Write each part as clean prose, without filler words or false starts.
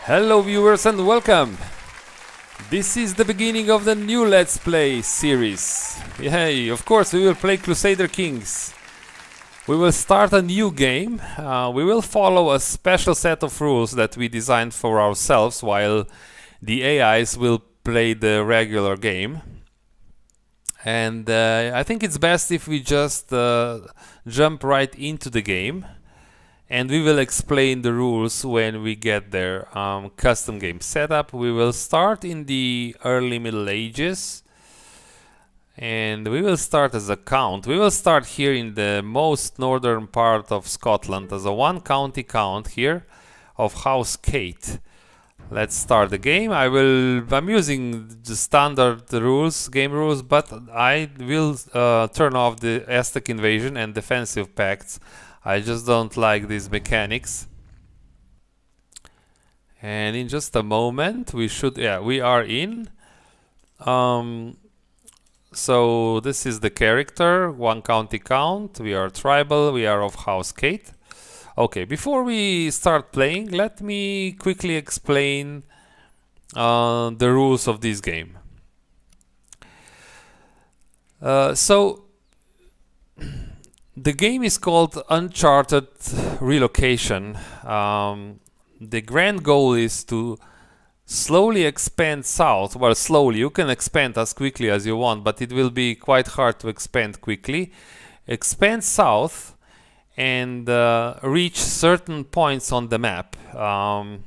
Hello viewers and welcome! This is the beginning of the new Let's Play series. Yay, of course we will play Crusader Kings. We will start a new game. We will follow a special set of rules that we designed for ourselves, while the AIs will play the regular game. And I think it's best if we just jump right into the game. And we will explain the rules when we get there. Custom game setup. We will start in the early Middle Ages. And we will start as a count. We will start here in the most northern part of Scotland as a one county count here of House Cait. Let's start the game. I'm using the standard rules, game rules, but I will turn off the Aztec invasion and defensive pacts. I just don't like these mechanics. And in just a moment we are in. So this is the character, one county count. We are tribal, we are of House Cait. Okay, before we start playing, let me quickly explain the rules of this game. The game is called Uncharted Relocation. The grand goal is to slowly expand south. Well, slowly, you can expand as quickly as you want, but it will be quite hard to expand quickly. Expand south and reach certain points on the map. The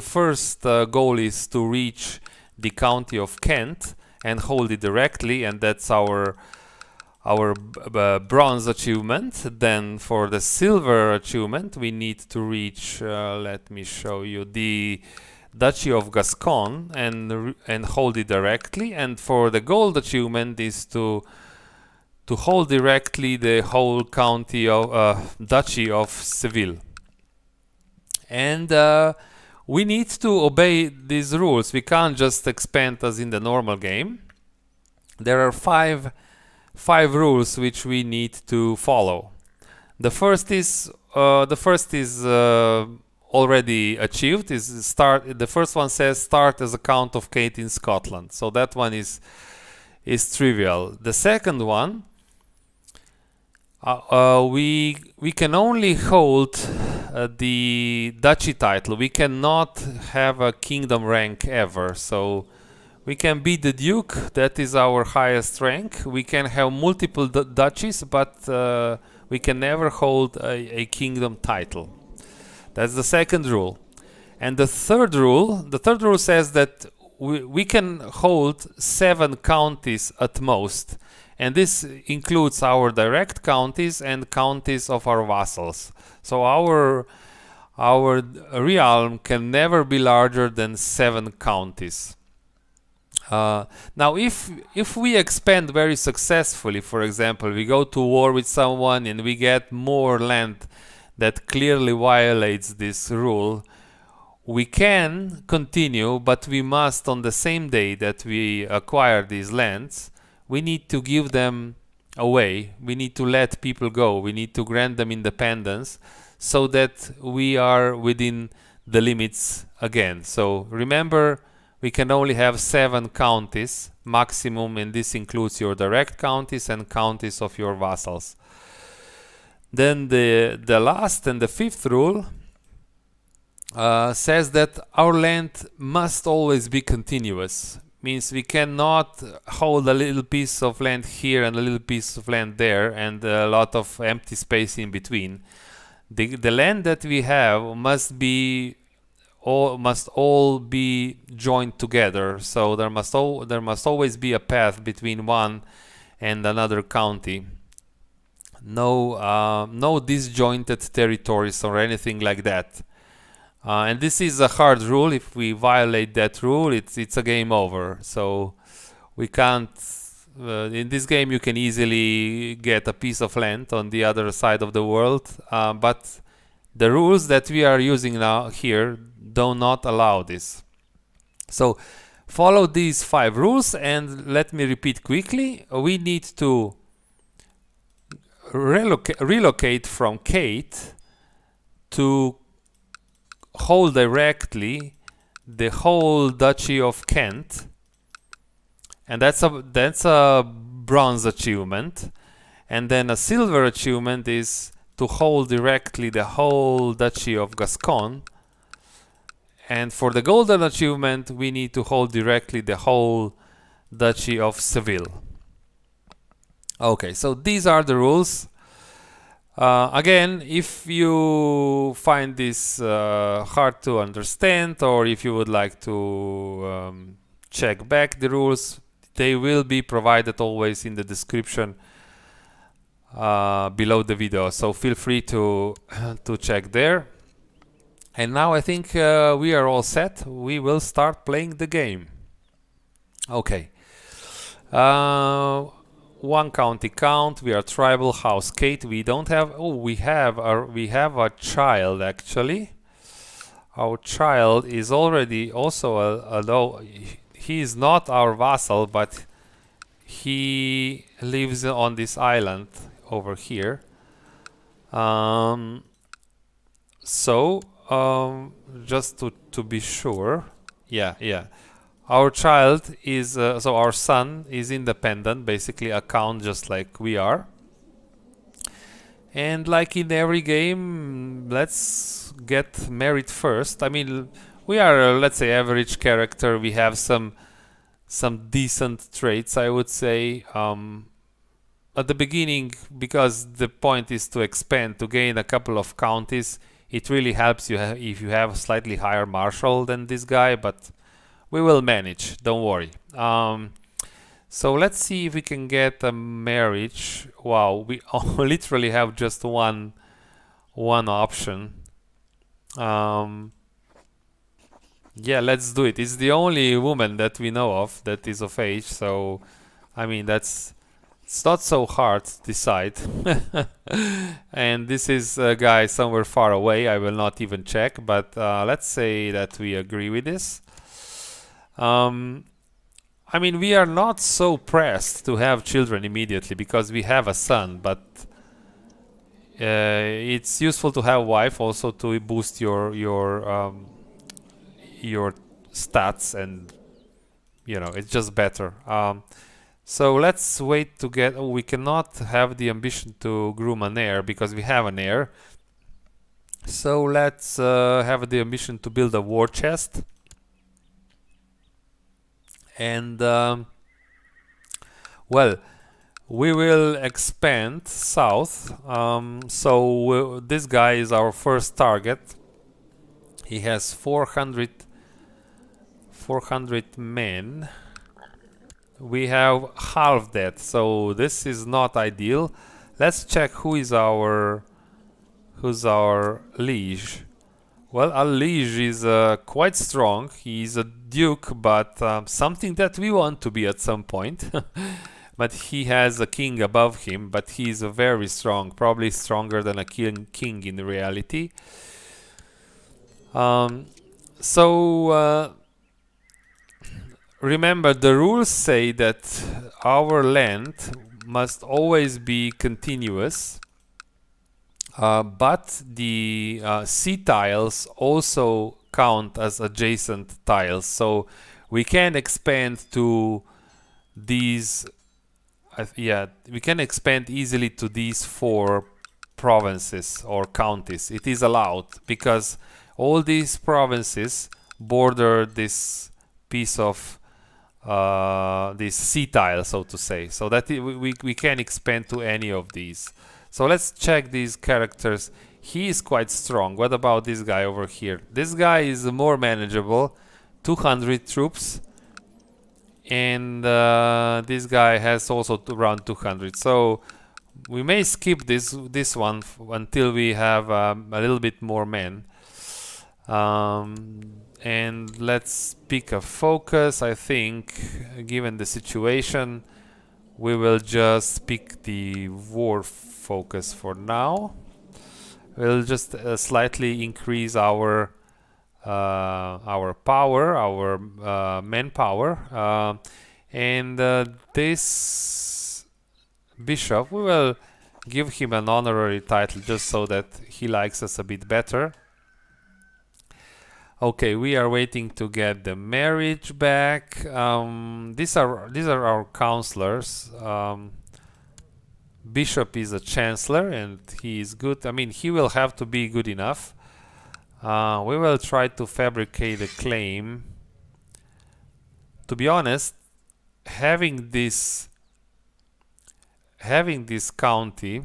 first goal is to reach the county of Kent and hold it directly, and that's our bronze achievement. Then for the silver achievement we need to reach, let me show you, the duchy of Gascogne and hold it directly. And for the gold achievement is to hold directly the whole county of duchy of Seville. And we need to obey these rules. We can't just expand as in the normal game. There are five rules which we need to follow. The first is already achieved. The first one says start as a count of Cait in Scotland. So that one is trivial. The second one, we can only hold the duchy title. We cannot have a kingdom rank ever. So we can be the duke, that is our highest rank. We can have multiple duchies, but we can never hold a kingdom title. That's the second rule. And the third rule says that we can hold 7 counties at most. And this includes our direct counties and counties of our vassals. So our realm can never be larger than 7 counties. Now if we expand very successfully, for example, we go to war with someone and we get more land that clearly violates this rule, we can continue, but we must, on the same day that we acquire these lands, we need to give them away. We need to let people go. We need to grant them independence so that we are within the limits again. So remember, we can only have 7 counties maximum, and this includes your direct counties and counties of your vassals. Then the last and the fifth rule says that our land must always be continuous. Means we cannot hold a little piece of land here and a little piece of land there and a lot of empty space in between. The land that we have must all be joined together. So there must always be a path between one and another county. No disjointed territories or anything like that. And this is a hard rule. If we violate that rule, it's a game over. So we can't. In this game, you can easily get a piece of land on the other side of the world, but the rules that we are using now here do not allow this. So follow these 5 rules, and let me repeat quickly. We need to relocate from Cait to hold directly the whole duchy of Kent, and that's a bronze achievement. And then a silver achievement is to hold directly the whole duchy of Gascogne. And for the golden achievement, we need to hold directly the whole duchy of Seville. Okay, so these are the rules. Again, if you find this hard to understand, or if you would like to check back the rules, they will be provided always in the description below the video, so feel free to check there. And now I think we are all set. We will start playing the game. Okay. One county count. We are tribal house Cait. We don't have. Oh, we have a child actually. Our child is already also although he is not our vassal, but he lives on this island over here. Just to be sure, yeah. Our child is so our son is independent, basically a count just like we are. And like in every game, let's get married first. I mean, we are let's say average character. We have some decent traits, I would say. At the beginning, because the point is to expand, to gain a couple of counties, it really helps you if you have a slightly higher marshal than this guy, but we will manage, don't worry. So let's see if we can get a marriage. Wow, we literally have just one option. Yeah, let's do it. It's the only woman that we know of that is of age, so I mean it's not so hard to decide. And this is a guy somewhere far away. I will not even check, but let's say that we agree with this. I mean, we are not so pressed to have children immediately because we have a son, but it's useful to have a wife also to boost your stats, and you know, it's just better. So let's wait to get. Oh, we cannot have the ambition to groom an heir because we have an heir. So let's have the ambition to build a war chest. And well, we will expand south. So this guy is our first target. He has 400 men. We have half that, so this is not ideal. Let's check who's our liege. Well, our liege is quite strong. He's a duke, but something that we want to be at some point. But he has a king above him, but he's very strong, probably stronger than a king in reality. Remember, the rules say that our land must always be continuous. But the sea tiles also count as adjacent tiles, so we can expand to these. We can expand easily to these 4 provinces or counties. It is allowed because all these provinces border this piece of this sea tile, so to say, so that we can expand to any of these. So let's check these characters. He is quite strong. What about this guy over here? This guy is more manageable, 200 troops, and this guy has also around 200. So we may skip this one until we have a little bit more men. And let's pick a focus. I think, given the situation, we will just pick the war focus for now. We'll just slightly increase our power, our manpower, and this bishop, we will give him an honorary title just so that he likes us a bit better. Okay, we are waiting to get the marriage back. These are our counselors. Bishop is a chancellor and he is good. I mean, he will have to be good enough. We will try to fabricate a claim. To be honest, having this county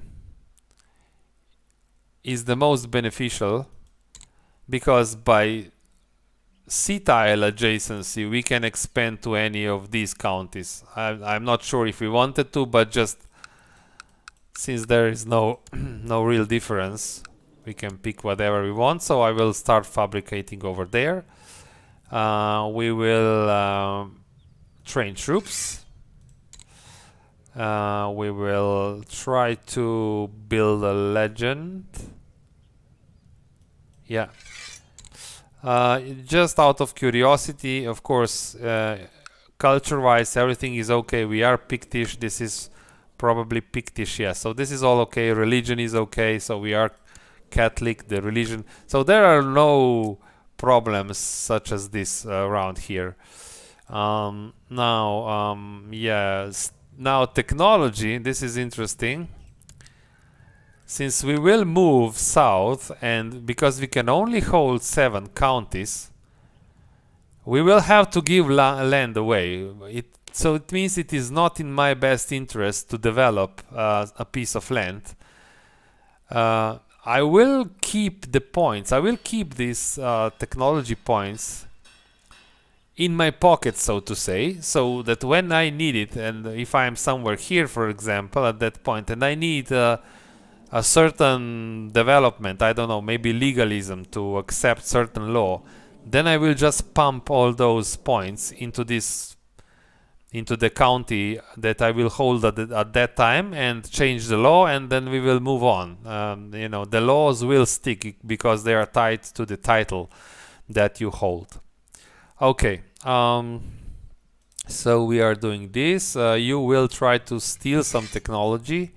is the most beneficial, because by C-tile adjacency we can expand to any of these counties. I'm not sure if we wanted to, but just since there is no real difference, we can pick whatever we want. So I will start fabricating over there. We will train troops. We will try to build a legend. Yeah. Just out of curiosity, of course, culture-wise, everything is okay. We are Pictish. This is probably Pictish, yeah. So this is all okay. Religion is okay. So we are Catholic, the religion. So there are no problems such as this around here. Now technology, this is interesting. Since we will move south, and because we can only hold 7 counties, we will have to give land away. So it means it is not in my best interest to develop a piece of land. I will keep the points. I will keep these technology points in my pocket, so to say, so that when I need it, and if I am somewhere here, for example, at that point, and I need a certain development, I don't know, maybe legalism to accept certain law, then I will just pump all those points into the county that I will hold at that time and change the law, and then we will move on. The laws will stick because they are tied to the title that you hold. Okay, so we are doing this. You will try to steal some technology,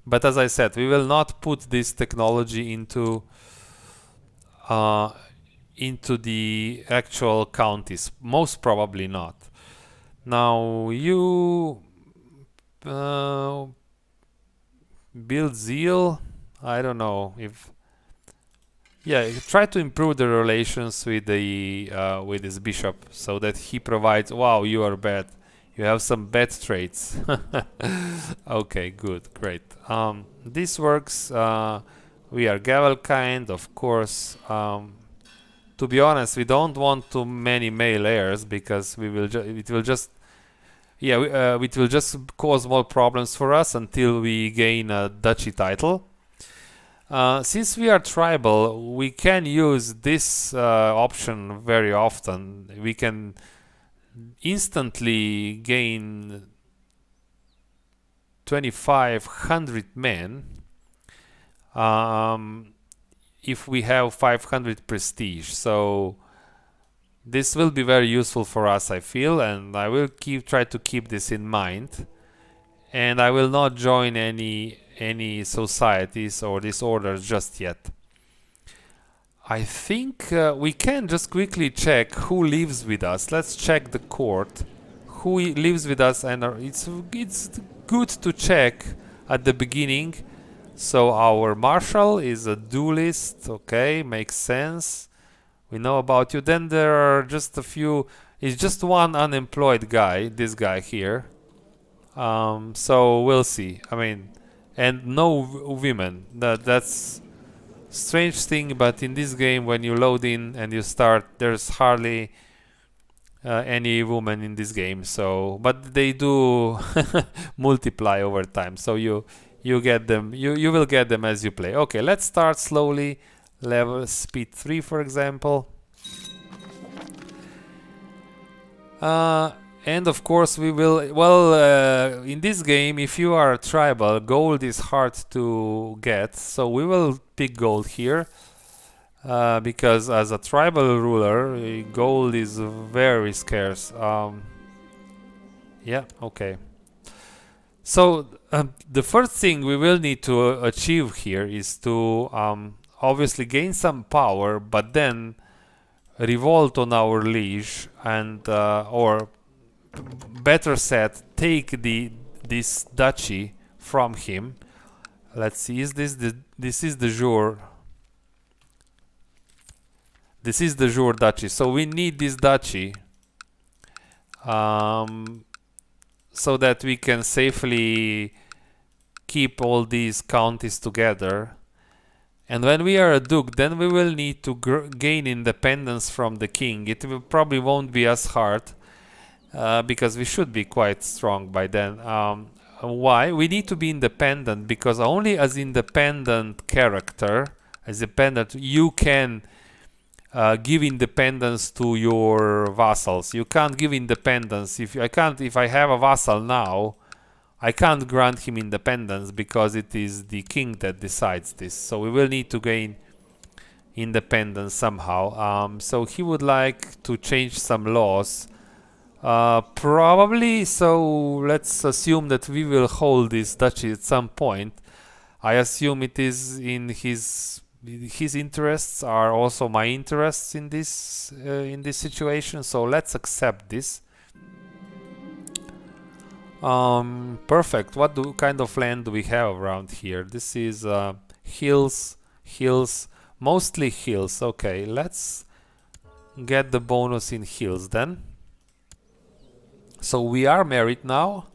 but as I said, we will not put this technology into the actual counties. Most probably not. Now you build zeal. I don't know if. Yeah, try to improve the relations with his bishop so that he provides. Wow, you are bad. You have some bad traits. Okay, good, great. This works. We are gavel kind, of course. To be honest, we don't want too many male heirs because it will just cause more problems for us until we gain a duchy title. Since we are tribal, we can use this option very often. We can instantly gain 2,500 men if we have 500 prestige. So this will be very useful for us, I feel, and I will try to keep this in mind. And I will not join any societies or disorders just yet. I think we can just quickly check who lives with us. Let's check the court, who lives with us, and it's good to check at the beginning. So our marshal is a duelist. Okay, makes sense. We know about you. Then there are just a few. It's just one unemployed guy. This guy here. So we'll see. I mean, and no women. That's strange thing, but in this game, when you load in and you start, there's hardly any woman in this game. So, but they do multiply over time. So you get them. You will get them as you play. Okay, let's start slowly. Level speed 3, for example. And of course we will, in this game, if you are tribal, gold is hard to get, so we will pick gold here, because as a tribal ruler, gold is very scarce. Yeah, okay. So the first thing we will need to achieve here is to obviously gain some power, but then revolt on our liege and or better said, take this duchy from him. Let's see, is this this is the dejure. This is the dejure duchy, so we need this duchy so that we can safely keep all these counties together. And when we are a duke, then we will need to gain independence from the king. It probably won't be as hard because we should be quite strong by then. Why? We need to be independent because only as independent character, as independent, you can give independence to your vassals. You can't give independence if I have a vassal now, I can't grant him independence because it is the king that decides this. So we will need to gain independence somehow. So he would like to change some laws. Probably, so let's assume that we will hold this duchy at some point. I assume it is in his interests are also my interests in this situation. So let's accept this. Perfect. What kind of land do we have around here? This is hills, mostly hills. Okay, let's get the bonus in hills then. So we are married now.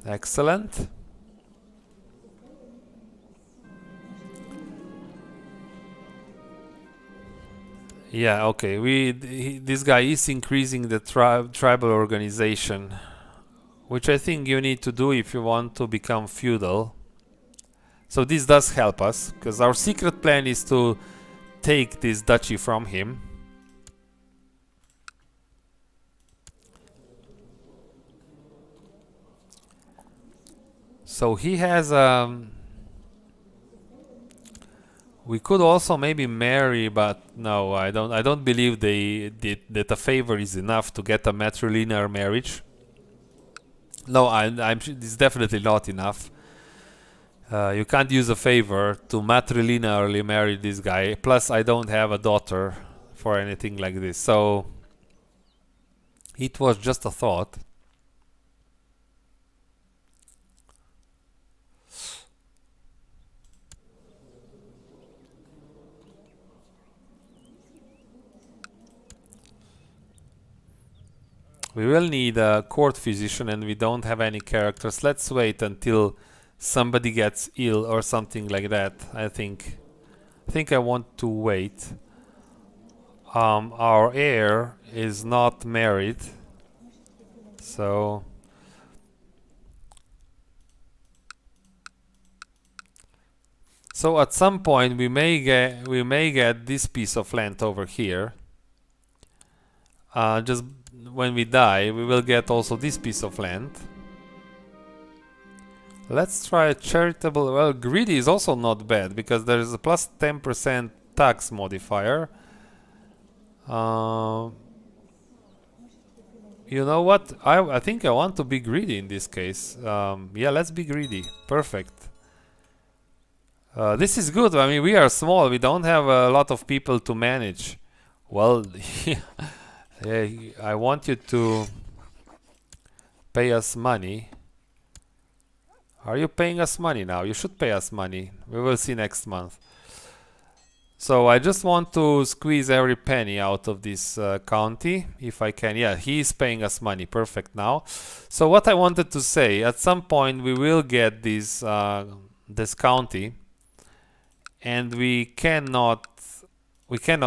Excellent. Yeah, okay. This guy is increasing the tribal organization, which I think you need to do if you want to become feudal. So this does help us, because our secret plan is to take this duchy from him. So he has we could also maybe marry, but no, I don't believe that a favor is enough to get a matrilineal marriage. No, it's definitely not enough. You can't use a favor to matrilinearly marry this guy. Plus, I don't have a daughter for anything like this. So it was just a thought. We will need a court physician and we don't have any characters. Let's wait until somebody gets ill or something like that. I think I want to wait. Our heir is not married, so at some point we may get this piece of land over here. Just when we die, we will get also this piece of land. Let's try a charitable. Well, greedy is also not bad because there is a plus 10% tax modifier. You know what? I think I want to be greedy in this case. Yeah, let's be greedy. Perfect. This is good. I mean, we are small. We don't have a lot of people to manage. Well, I want you to pay us money. Are you paying us money now? You should pay us money. We will see next month. So I just want to squeeze every penny out of this county, if I can. Yeah, he is paying us money. Perfect now. So what I wanted to say, at some point we will get this county, and we cannot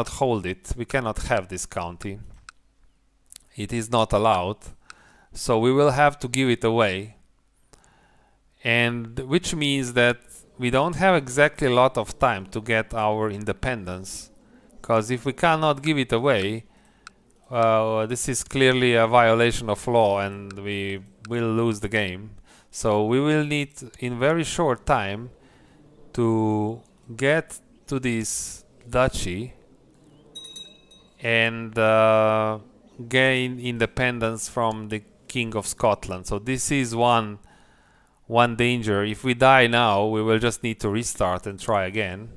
hold it. We cannot have this county. It is not allowed. So we will have to give it away. And which means that we don't have exactly a lot of time to get our independence. Because if we cannot give it away, this is clearly a violation of law and we will lose the game. So we will need in very short time to get to this duchy and gain independence from the King of Scotland. So this is one danger. If we die now, we will just need to restart and try again.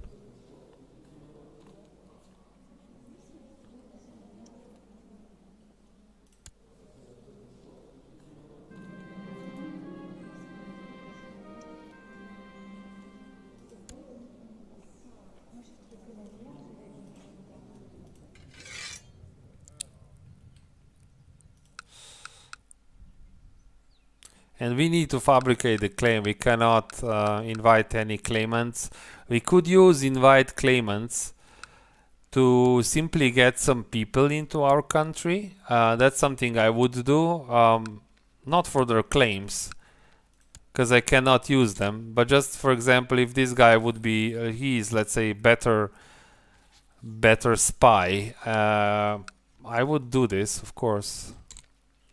and we need to fabricate the claim. We cannot invite any claimants. We could use invite claimants to simply get some people into our country. That's something I would do, not for their claims, because I cannot use them, but just for example, if this guy would be, he is, let's say, better spy, I would do this, of course,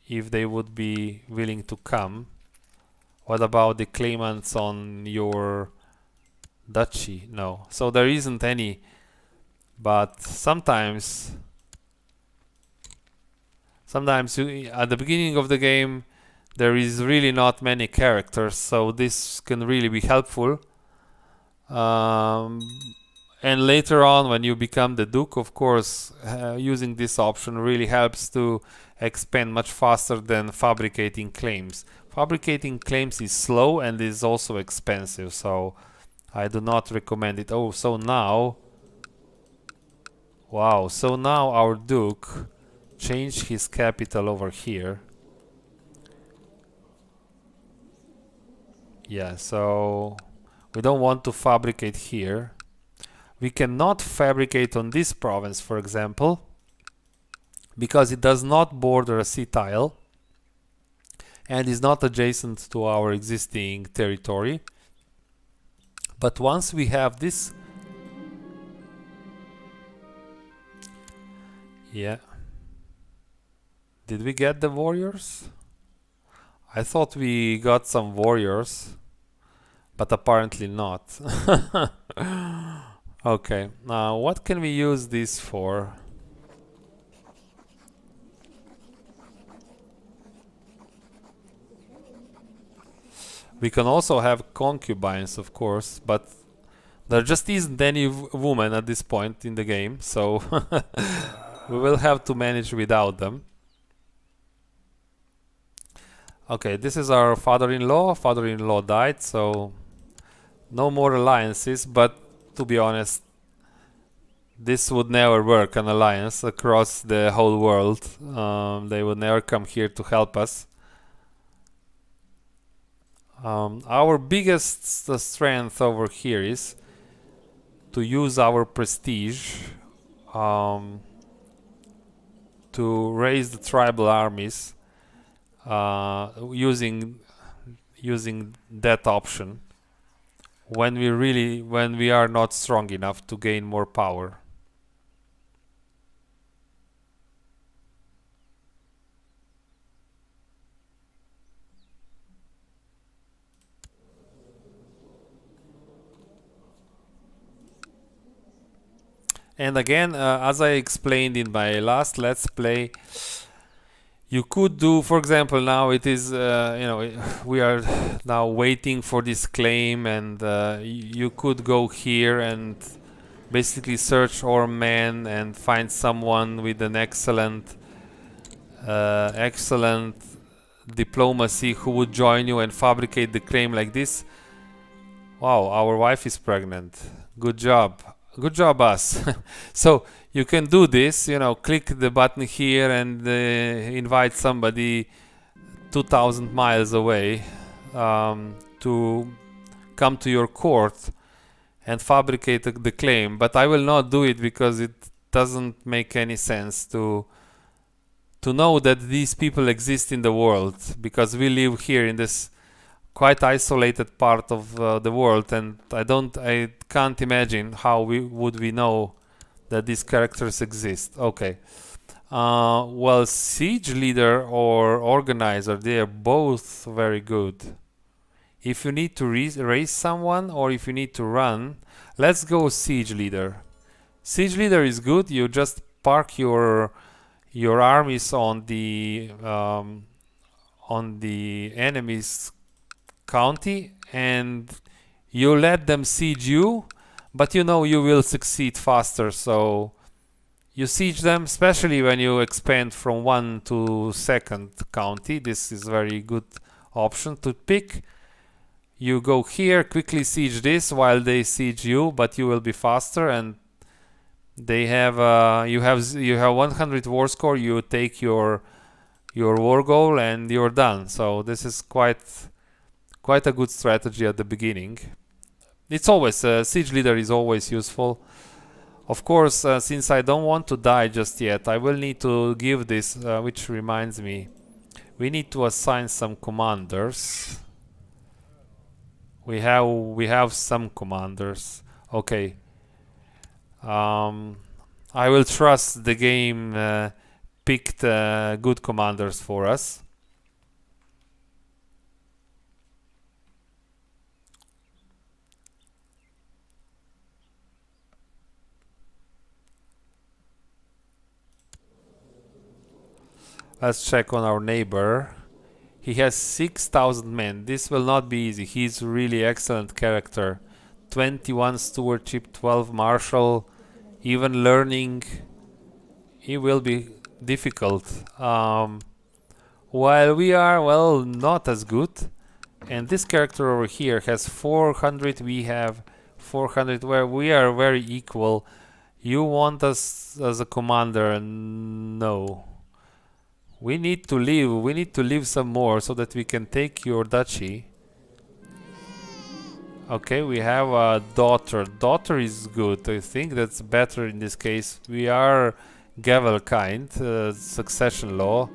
if they would be willing to come. What about the claimants on your duchy? No. So there isn't any, but sometimes you, at the beginning of the game, there is really not many characters, so this can really be helpful. And later on, when you become the Duke, of course, using this option really helps to expand much faster than fabricating claims. Fabricating claims is slow and is also expensive, so I do not recommend it. Oh, so now... Wow, so now our Duke changed his capital over here. Yeah, so we don't want to fabricate here. We cannot fabricate on this province, for example, because it does not border a sea tile and is not adjacent to our existing territory. But once we have this... Yeah. Did we get the warriors? I thought we got some warriors, but apparently not. Okay, now what can we use this for? We can also have concubines, of course, but there just isn't any woman at this point in the game, so we will have to manage without them. Okay, this is our father-in-law. Father-in-law died, so no more alliances, but to be honest, this would never work, an alliance across the whole world. They would never come here to help us. Our biggest strength over here is to use our prestige to raise the tribal armies using that option when we are not strong enough to gain more power. And again, as I explained in my last Let's Play, you could do, for example, now it is, we are now waiting for this claim, and you could go here and basically search our men and find someone with an excellent diplomacy who would join you and fabricate the claim like this. Wow, our wife is pregnant. Good job. Good job, us. So you can do this, click the button here and invite somebody 2,000 miles away to come to your court and fabricate the claim. But I will not do it because it doesn't make any sense to know that these people exist in the world, because we live here in this quite isolated part of the world, and I can't imagine how would we know that these characters exist. Okay. Well, siege leader or organizer, they are both very good. If you need to raise someone or if you need to run, let's go siege leader. Siege leader is good. You just park your armies on the enemy's county and you let them siege you, but you will succeed faster, so you siege them, especially when you expand from 1 to 2nd county. This is very good option to pick. You go here, quickly siege this while they siege you, but you will be faster, and they have you have 100 war score. You take your your war goal and you're done. So this is quite a good strategy at the beginning. It's always siege leader is always useful. Of course, since I don't want to die just yet, I will need to give this, which reminds me, we need to assign some commanders. We have some commanders. Okay. I will trust the game picked good commanders for us. Let's check on our neighbor. He has 6,000 men. This will not be easy. He's really excellent character. 21 stewardship, 12 martial, even learning. He will be difficult. While we are, well, not as good. And this character over here has 400, we have 400, where we are very equal. You want us as a commander? No. We need to leave some more so that we can take your duchy. Okay, we have a daughter. Daughter is good. I think that's better in this case. We are Gavel kind, succession law.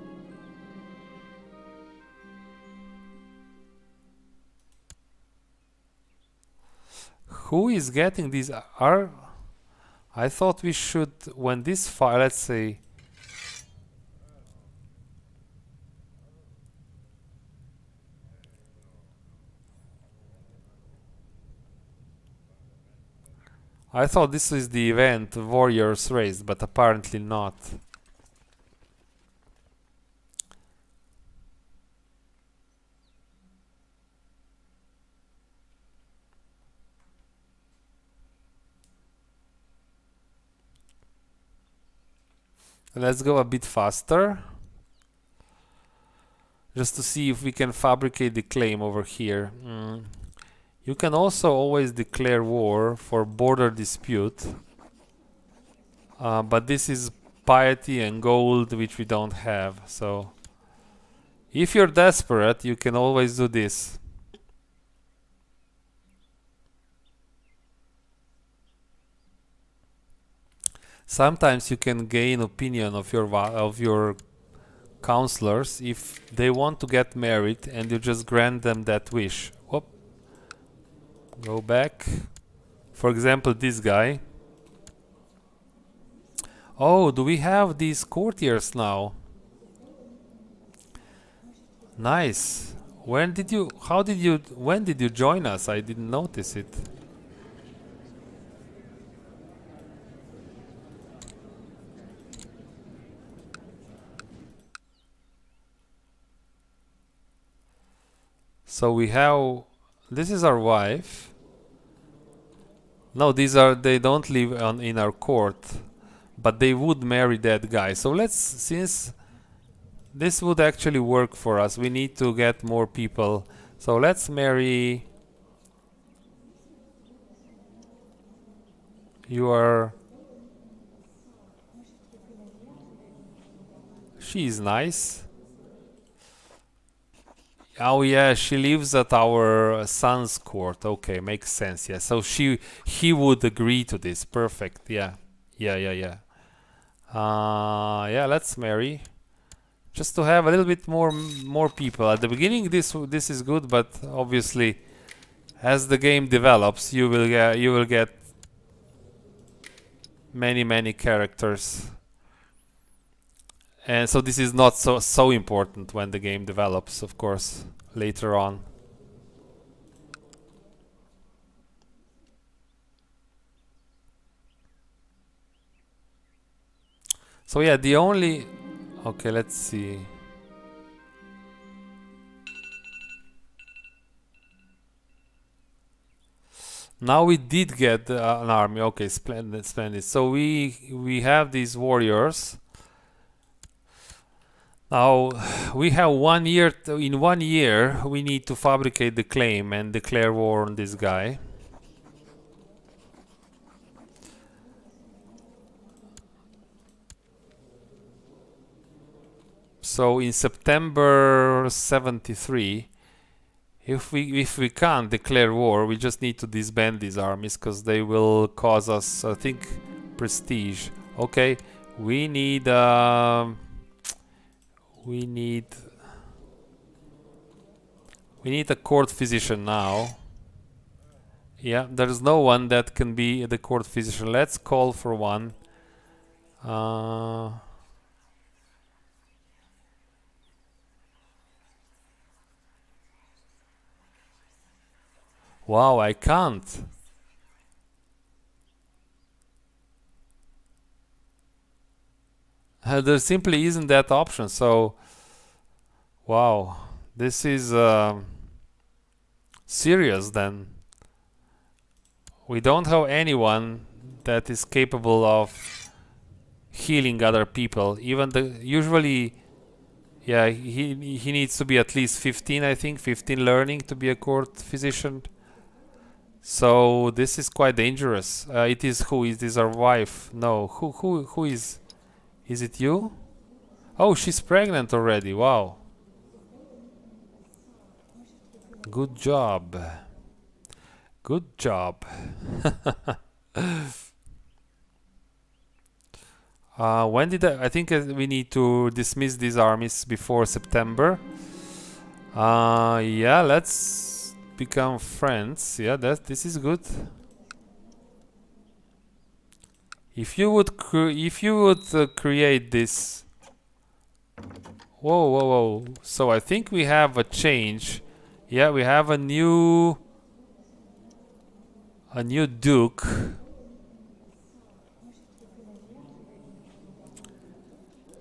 Who is getting these? I thought we should, when this file, let's say, I thought this is the event warriors raised, but apparently not. Let's go a bit faster, just to see if we can fabricate the claim over here. You can also always declare war for border dispute, but this is piety and gold, which we don't have. So if you're desperate, you can always do this. Sometimes you can gain opinion of your counselors if they want to get married, and you just grant them that wish. Whoop. Go back. For example, this guy. Oh, do we have these courtiers now? Nice. When did you join us? I didn't notice it. So we have, this is our wife. No, they don't live in our court, but they would marry that guy. So since this would actually work for us, we need to get more people. So let's marry. She's nice. Oh yeah, she lives at our son's court. Okay, makes sense. Yeah, so he would agree to this. Perfect. Yeah. Yeah, let's marry. Just to have a little bit more people. At the beginning this is good, but obviously as the game develops, you will get many characters. And so this is not so important when the game develops, of course, later on. So yeah, okay, let's see. Now we did get an army. Okay, splendid. So we have these warriors. Now we have 1 year. In 1 year, we need to fabricate the claim and declare war on this guy. So in September 73, if we can't declare war, we just need to disband these armies because they will cause us, I think, prestige. Okay, we need a court physician now. Yeah, there's no one that can be the court physician. Let's call for one. Wow, I can't. There simply isn't that option, so wow, this is serious then. We don't have anyone that is capable of healing other people. Even usually, yeah, he needs to be at least 15, I think, 15 learning to be a court physician. So this is quite dangerous. It is who? It is our wife. No, who is? Is it you? Oh, she's pregnant already. Wow. Good job. Good job. When did I think we need to dismiss these armies before September. Yeah, let's become friends. Yeah, this is good. If you would create this. Whoa. So I think we have a change. Yeah, we have a new duke.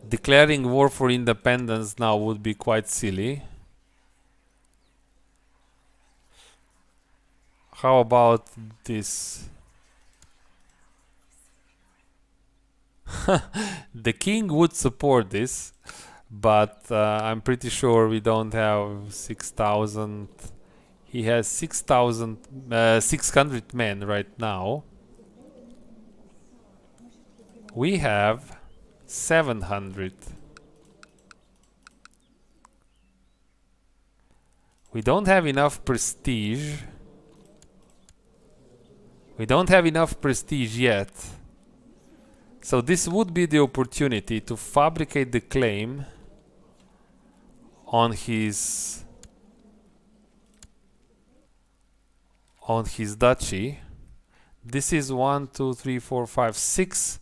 Declaring war for independence now would be quite silly. How about this? The king would support this, but I'm pretty sure we don't have 6,000. He has 6,600 men right now. We have 700. We don't have enough prestige. We don't have enough prestige yet. So this would be the opportunity to fabricate the claim on his duchy. This is 1, 2, 3, 4, 5, 6,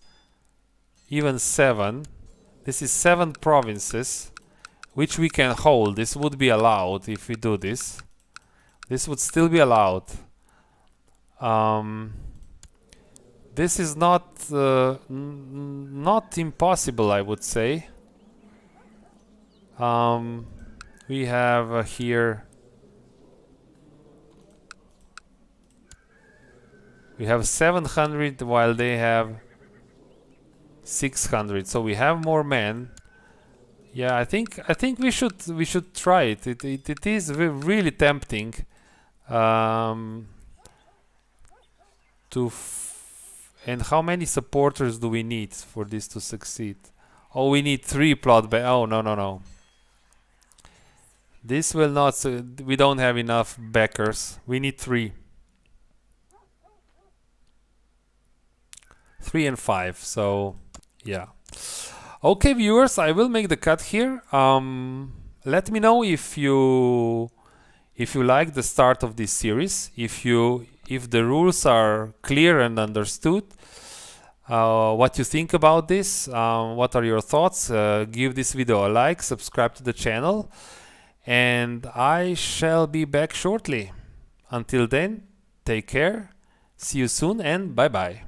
even 7. This is 7 provinces which we can hold. This would be allowed if we do this. This would still be allowed. This is not impossible, I would say. We have here. We have 700 while they have 600. So we have more men. Yeah, I think we should try it. It is really tempting. And how many supporters do we need for this to succeed? Oh, we need 3 plot. Oh, no. This will not. We don't have enough backers. We need 3. 3 and 5. So, yeah. Okay, viewers, I will make the cut here. Let me know if you like the start of this series. If the rules are clear and understood, what you think about this, what are your thoughts. Give this video a like, subscribe to the channel, and I shall be back shortly. Until then, take care, see you soon, and bye bye.